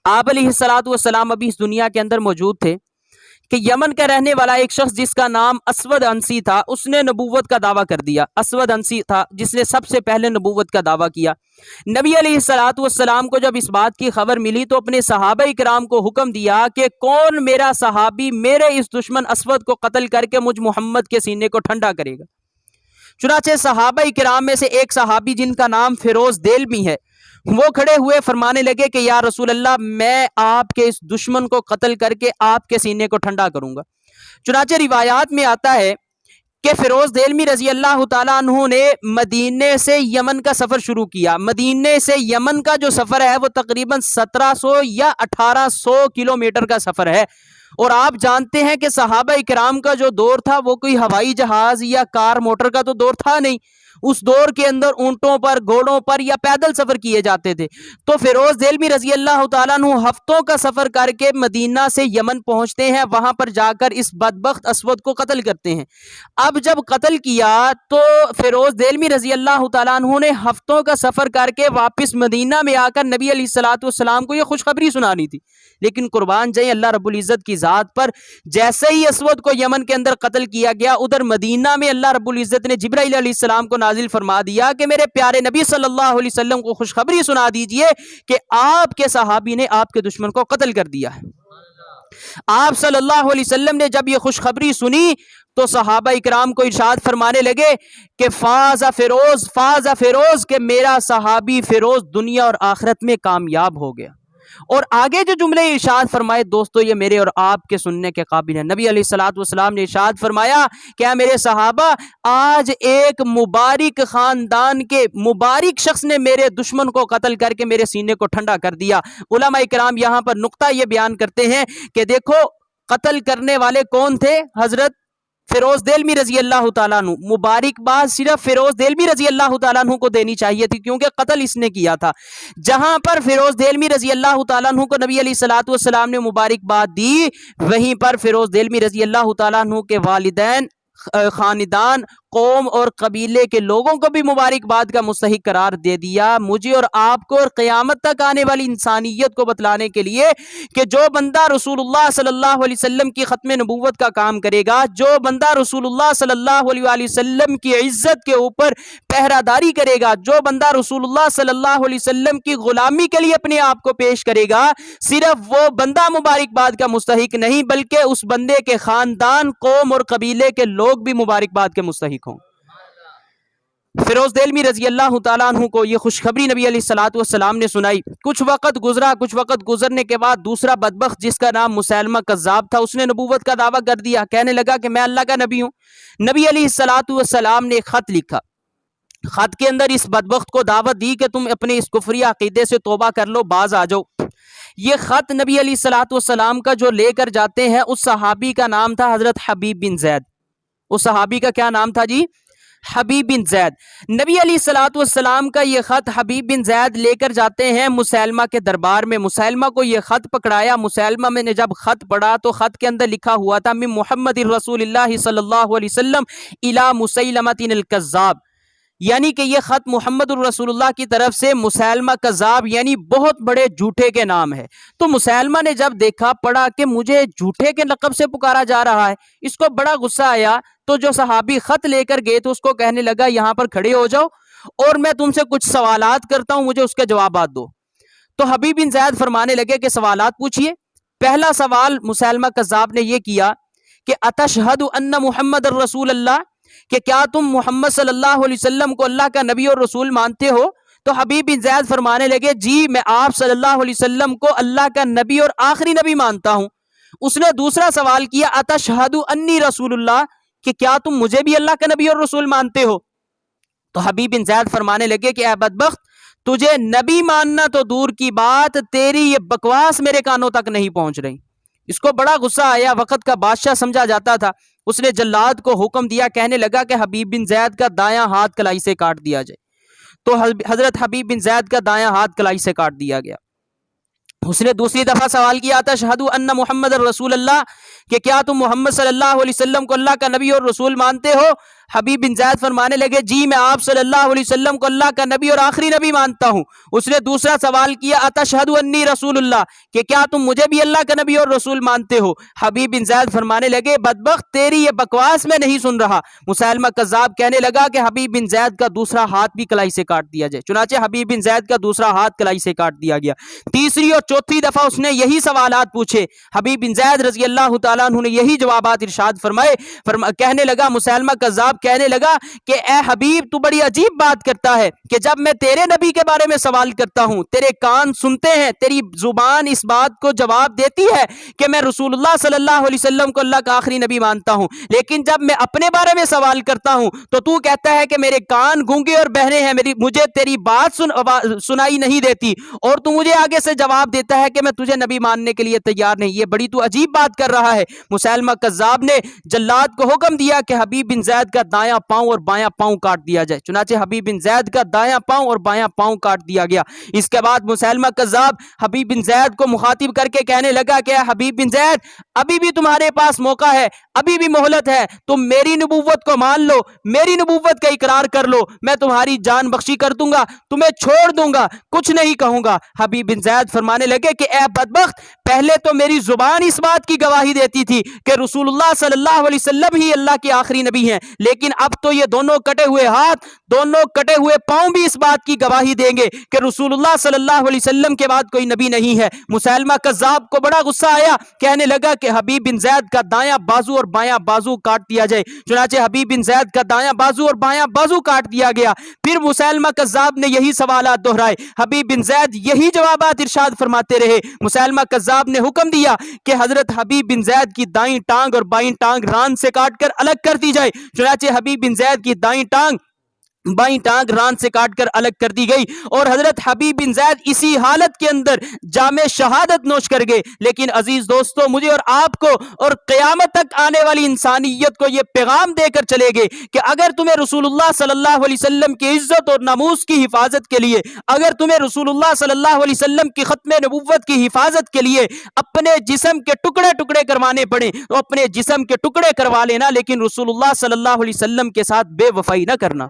آپ علیہ الصلوۃ والسلام ابھی اس دنیا کے اندر موجود تھے کہ یمن کا رہنے والا ایک شخص جس کا نام اسود انسی تھا، اس نے نبوت کا دعویٰ کر دیا۔ اسود انسی تھا جس نے سب سے پہلے نبوت کا دعویٰ کیا۔ نبی علیہ الصلوۃ والسلام کو جب اس بات کی خبر ملی تو اپنے صحابہ کرام کو حکم دیا کہ کون میرا صحابی میرے اس دشمن اسود کو قتل کر کے مجھ محمد کے سینے کو ٹھنڈا کرے گا۔ چنانچہ صحابہ کرام میں سے ایک صحابی جن کا نام فیروز دیلمی ہے، وہ کھڑے ہوئے فرمانے لگے کہ یا رسول اللہ، میں آپ کے اس دشمن کو قتل کر کے آپ کے سینے کو ٹھنڈا کروں گا۔ چنانچہ روایات میں آتا ہے کہ فیروز دیلمی رضی اللہ تعالیٰ عنہ نے مدینے سے یمن کا سفر شروع کیا۔ مدینے سے یمن کا جو سفر ہے وہ تقریباً 1700 یا 1800 کلومیٹر کا سفر ہے، اور آپ جانتے ہیں کہ صحابہ کرام کا جو دور تھا وہ کوئی ہوائی جہاز یا کار موٹر کا تو دور تھا نہیں، اس دور کے اندر اونٹوں پر، گھوڑوں پر یا پیدل سفر کیے جاتے تھے۔ تو فیروز دیلمی رضی اللہ تعالیٰ عنہ ہفتوں کا سفر کر کے مدینہ سے یمن پہنچتے ہیں، وہاں پر جا کر اس بدبخت اسود کو قتل کرتے ہیں۔ اب جب قتل کیا تو فیروز دیلمی رضی اللہ تعالیٰ عنہ نے ہفتوں کا سفر کر کے واپس مدینہ میں آ کر نبی علیہ الصلوۃ والسلام کو یہ خوشخبری سنانی تھی، لیکن قربان جائیں اللہ رب العزت کی ذات پر، جیسے ہی اسود کو یمن کے اندر قتل کیا گیا، ادھر مدینہ میں اللہ رب العزت نے جبرائیل علیہ السلام کو نازل فرما دیا کہ میرے پیارے نبی صلی اللہ علیہ وسلم کو خوشخبری سنا دیجئے کہ آپ کے صحابی نے آپ کے دشمن کو قتل کر دیا ہے۔ آپ صلی اللہ علیہ وسلم نے جب یہ خوشخبری سنی تو صحابہ اکرام کو ارشاد فرمانے لگے کہ فاز فیروز کہ میرا صحابی فیروز دنیا اور آخرت میں کامیاب ہو گیا۔ اور آگے جو جملے ارشاد فرمائے دوستو، یہ میرے اور آپ کے سننے کے قابل ہے۔ نبی علیہ الصلوۃ والسلام نے ارشاد فرمایا کہ اے میرے صحابہ، آج ایک مبارک خاندان کے مبارک شخص نے میرے دشمن کو قتل کر کے میرے سینے کو ٹھنڈا کر دیا۔ علماء کرام یہاں پر نقطہ یہ بیان کرتے ہیں کہ دیکھو قتل کرنے والے کون تھے؟ حضرت فیروز دیلمی رضی اللہ تعالیٰ عنہ۔ مبارکباد صرف فیروز دیلمی رضی اللہ تعالیٰ عنہ کو دینی چاہیے تھی کیونکہ قتل اس نے کیا تھا۔ جہاں پر فیروز دیلمی رضی اللہ تعالیٰ عنہ کو نبی علیہ الصلوۃ والسلام نے مبارکباد دی، وہیں پر فیروز دیلمی رضی اللہ تعالیٰ عنہ کے والدین، خاندان، قوم اور قبیلے کے لوگوں کو بھی مبارکباد کا مستحق قرار دے دیا۔ مجھے اور آپ کو اور قیامت تک آنے والی انسانیت کو بتلانے کے لیے کہ جو بندہ رسول اللہ صلی اللہ علیہ وسلم کی ختم نبوت کا کام کرے گا، جو بندہ رسول اللہ صلی اللہ علیہ وسلم کی عزت کے اوپر پہرہ داری کرے گا، جو بندہ رسول اللہ صلی اللہ علیہ وسلم کی غلامی کے لیے اپنے آپ کو پیش کرے گا، صرف وہ بندہ مبارکباد کا مستحق نہیں بلکہ اس بندے کے خاندان، قوم اور قبیلے کے لوگ بھی مبارکباد کے مستحق ہوں۔ فیروز دیلمی رضی اللہ تعالیٰ عنہ کو یہ خوشخبری نبی علیہ الصلوۃ والسلام نے سنائی۔ کچھ وقت گزرنے کے بعد دوسرا بدبخت جس کا نام مسیلمہ کذاب تھا، اس نے نبوت کا دعویٰ کر دیا، کہنے لگا کہ میں اللہ کا نبی ہوں۔ نبی علیہ الصلوۃ والسلام نے ایک خط لکھا، خط کے اندر اس بدبخت کو دعوت دی کہ تم اپنے اس کفری عقیدے سے توبہ کر لو، باز آ جاؤ۔ یہ خط نبی علیہ الصلوۃ والسلام کا جو لے کر جاتے ہیں، اس صحابی کا نام تھا حضرت حبیب بن زید۔ اس صحابی کا کیا نام تھا جی؟ حبیب بن زید۔ نبی علیہ الصلوۃ والسلام کا یہ خط حبیب بن زید لے کر جاتے ہیں مسیلمہ کے دربار میں۔ مسیلمہ کو یہ خط پکڑایا۔ مسیلمہ میں نے جب خط پڑھا تو خط کے اندر لکھا ہوا تھا من محمد رسول اللہ صلی اللہ علیہ وسلم الی مسیلمۃ الکذاب، یعنی کہ یہ خط محمد الرسول اللہ کی طرف سے مسیلمہ کذاب یعنی بہت بڑے جھوٹے کے نام ہے۔ تو مسیلمہ نے جب دیکھا، پڑھا کہ مجھے جھوٹے کے لقب سے پکارا جا رہا ہے، اس کو بڑا غصہ آیا۔ تو جو صحابی خط لے کر گئے تو اس کو کہنے لگا یہاں پر کھڑے ہو جاؤ اور میں تم سے کچھ سوالات کرتا ہوں، مجھے اس کے جوابات دو۔ تو حبیب بن زید فرمانے لگے کہ سوالات پوچھئے۔ پہلا سوال مسیلمہ کذاب نے یہ کیا کہ اتشہد ان محمد الرسول اللہ، کہ کیا تم محمد صلی اللہ علیہ وسلم کو اللہ کا نبی اور رسول مانتے ہو؟ تو حبیب بن زید فرمانے لگے جی میں آپ صلی اللہ علیہ وسلم کو اللہ کا نبی اور آخری نبی مانتا ہوں۔ اس نے دوسرا سوال کیا اتشہد انی رسول اللہ، کہ کیا تم مجھے بھی اللہ کا نبی اور رسول مانتے ہو؟ تو حبیب بن زید فرمانے لگے کہ اے بدبخت، تجھے نبی ماننا تو دور کی بات، تیری یہ بکواس میرے کانوں تک نہیں پہنچ رہی۔ اس کو بڑا غصہ آیا، وقت کا بادشاہ سمجھا جاتا تھا۔ اس نے جلاد کو حکم دیا، کہنے لگا کہ حبیب بن زید کا دایاں ہاتھ کلائی سے کاٹ دیا جائے۔ تو حضرت حبیب بن زید کا دایاں ہاتھ کلائی سے کاٹ دیا گیا۔ اس نے دوسری دفعہ سوال کیا تشہد ان محمد الرسول اللہ، کہ کیا تم محمد صلی اللہ علیہ وسلم کو اللہ کا نبی اور رسول مانتے ہو؟ حبیب بن زید فرمانے لگے جی میں آپ صلی اللہ علیہ وسلم کو اللہ کا نبی اور آخری نبی مانتا ہوں۔ اس نے دوسرا سوال کیا اتشہد انی رسول اللہ، کہ کیا تم مجھے بھی اللہ کا نبی اور رسول مانتے ہو؟ حبیب بن زید فرمانے لگے بدبخت تیری یہ بکواس میں نہیں سن رہا۔ مسیلمہ کذاب کہنے لگا کہ حبیب بن زید کا دوسرا ہاتھ بھی کلائی سے کاٹ دیا جائے، چنانچہ حبیب بن زید کا دوسرا ہاتھ کلائی سے کاٹ دیا گیا۔ تیسری اور چوتھی دفعہ اس نے یہی سوالات پوچھے، حبیب بن زید رضی اللہ تعالیٰ عنہ نے یہی جوابات ارشاد فرمائے۔ کہنے لگا مسیلمہ کذاب کہنے لگا کہ اے حبیب تو بڑی عجیب بات کرتا ہے کہ جب میں تیرے نبی کے بارے میں سوال کرتا ہوں تیرے کان سنتے ہیں، تیری زبان اس بات کو جواب دیتی ہے کہ میں رسول اللہ صلی اللہ علیہ وسلم کو اللہ کا آخری نبی مانتا ہوں، لیکن جب میں اپنے بارے میں سوال کرتا ہوں تو کہتا ہے کہ میرے کان گونگے اور بہرے ہیں، مجھے تیری بات سنائی نہیں دیتی، اور تو مجھے آگے سے جواب دیتا ہے کہ میں تجھے نبی ماننے کے لیے تیار نہیں۔ یہ بڑی تو عجیب بات کر رہا ہے۔ مسیلمہ کذاب نے جلاد کو حکم دیا کہ حبیب بن زید کا دایاں پاؤں اور بایاں پاؤں کاٹ دیا جائے، چنانچہ حبیب بن زید کا دایاں پاؤں اور بایاں پاؤں کاٹ دیا گیا۔ اس کے بعد مسیلمہ کذاب حبیب بن زید کو مخاطب کر کے کہنے لگا کہ حبیب بن زید ابھی بھی تمہارے پاس موقع ہے، ابھی بھی مہلت ہے، تم میری نبوت کو مان لو، میری نبوت کا اقرار کر لو، میں تمہاری جان بخشی کر دوں گا، تمہیں چھوڑ دوں گا، کچھ نہیں کہوں گا۔ حبیب بن زید فرمانے لگے کہ اے بدبخت پہلے تو میری زبان اس بات کی گواہی دیتی تھی کہ رسول اللہ صلی اللہ علیہ وسلم ہی اللہ کے آخری نبی ہیں، لیکن اب تو یہ دونوں کٹے ہوئے ہاتھ، دونوں کٹے ہوئے پاؤں بھی اس بات کی گواہی دیں گے کہ رسول اللہ صلی اللہ علیہ وسلم کے بعد کوئی نبی نہیں ہے۔ مسیلمہ کذاب کو بڑا غصہ آیا، کہنے لگا کہ حبیب بن زید کا دایاں بازو اور بایاں بازو کاٹ دیا جائے، چنانچہ حبیب بن زید کا دایاں بازو اور بایاں بازو کاٹ دیا گیا۔ پھر مسیلمہ کذاب نے یہی سوالات دہرائے، حبیب بن زید یہی جوابات ارشاد فرماتے رہے۔ مسیلمہ کذاب نے حکم دیا کہ حضرت حبیب بن زید کی دائیں ٹانگ اور بائیں ٹانگ ران سے کاٹ کر الگ کر دی جائے، چنانچہ حبیب بن زید کی دائیں ٹانگ بائیں ٹانگ ران سے کاٹ کر الگ کر دی گئی، اور حضرت حبیب بن زید اسی حالت کے اندر جام شہادت نوش کر گئے۔ لیکن عزیز دوستو مجھے اور آپ کو اور قیامت تک آنے والی انسانیت کو یہ پیغام دے کر چلے گئے کہ اگر تمہیں رسول اللہ صلی اللہ علیہ وسلم کی عزت اور ناموس کی حفاظت کے لیے، اگر تمہیں رسول اللہ صلی اللہ علیہ وسلم کی ختم نبوت کی حفاظت کے لیے اپنے جسم کے ٹکڑے ٹکڑے کروانے پڑے تو اپنے جسم کے ٹکڑے کروا لینا، لیکن رسول اللہ صلی اللہ علیہ وسلم کے ساتھ بے وفائی نہ کرنا۔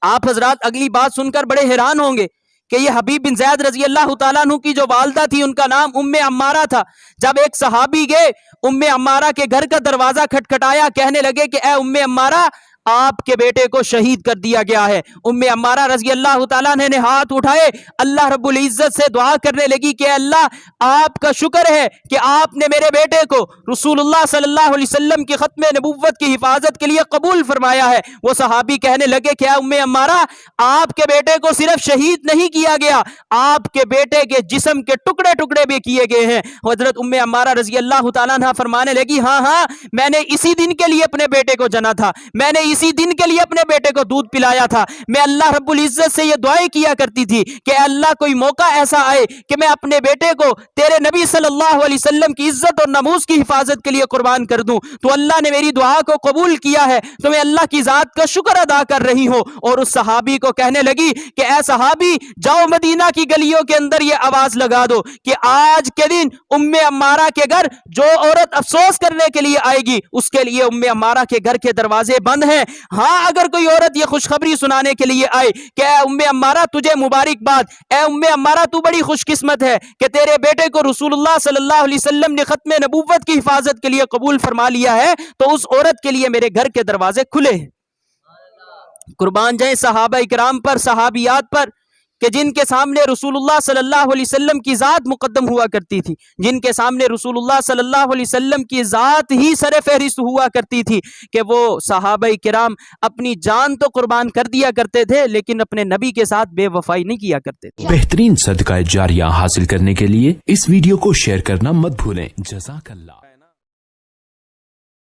آپ حضرات اگلی بات سن کر بڑے حیران ہوں گے کہ یہ حبیب بن زید رضی اللہ تعالیٰ عنہ کی جو والدہ تھی ان کا نام ام عمارہ تھا۔ جب ایک صحابی گئے ام عمارہ کے گھر کا دروازہ کھٹکھٹایا، کہنے لگے کہ اے ام عمارہ آپ کے بیٹے کو شہید کر دیا گیا ہے۔ ام عمارہ رضی اللہ تعالیٰ نے ہاتھ اٹھائے، اللہ رب العزت سے دعا کرنے لگی کہ اللہ آپ کا شکر ہے کہ آپ نے میرے بیٹے کو رسول اللہ صلی اللہ علیہ وسلم کی ختم نبوت کی حفاظت کے لیے قبول فرمایا ہے۔ وہ صحابی کہنے لگے کہ اے ام عمارہ آپ کے بیٹے کو صرف شہید نہیں کیا گیا، آپ کے بیٹے کے جسم کے ٹکڑے ٹکڑے بھی کیے گئے ہیں۔ حضرت ام عمارہ رضی اللہ تعالیٰ عنہ فرمانے لگی ہاں میں نے اسی دن کے لیے اپنے بیٹے کو جنا تھا، میں نے اسی دن کے لیے اپنے بیٹے کو دودھ پلایا تھا۔ میں اللہ رب العزت سے یہ دعائیں کیا کرتی تھی کہ اللہ کوئی موقع ایسا آئے کہ میں اپنے بیٹے کو تیرے نبی صلی اللہ علیہ وسلم کی عزت اور ناموس کی حفاظت کے لیے قربان کر دوں، تو اللہ نے میری دعا کو قبول کیا ہے، تو میں اللہ کی ذات کا شکر ادا کر رہی ہوں۔ اور اس صحابی کو کہنے لگی کہ اے صحابی جاؤ مدینہ کی گلیوں کے اندر یہ آواز لگا دو کہ آج کے دن ام عمارہ کے گھر جو عورت افسوس کرنے کے لیے آئے گی اس کے لیے ام عمارہ کے گھر کے دروازے بند ہیں۔ اگر کوئی عورت یہ خوشخبری سنانے کے لیے آئے کہ اے ام عمارہ تجھے مبارکباد، اے ام عمارہ تو بڑی خوش قسمت ہے کہ تیرے بیٹے کو رسول اللہ صلی اللہ علیہ وسلم نے ختم نبوت کی حفاظت کے لیے قبول فرما لیا ہے، تو اس عورت کے لیے میرے گھر کے دروازے کھلے ہیں۔ قربان جائیں صحابہ اکرام پر، صحابیات پر کہ جن کے سامنے رسول اللہ صلی اللہ علیہ وسلم کی ذات مقدم ہوا کرتی تھی، جن کے سامنے رسول اللہ صلی اللہ علیہ وسلم کی ذات ہی سر فہرست ہوا کرتی تھی، کہ وہ صحابہ کرام اپنی جان تو قربان کر دیا کرتے تھے لیکن اپنے نبی کے ساتھ بے وفائی نہیں کیا کرتے تھے۔ بہترین صدقہ جاریہ حاصل کرنے کے لیے اس ویڈیو کو شیئر کرنا مت بھولیں۔ جزاک اللہ۔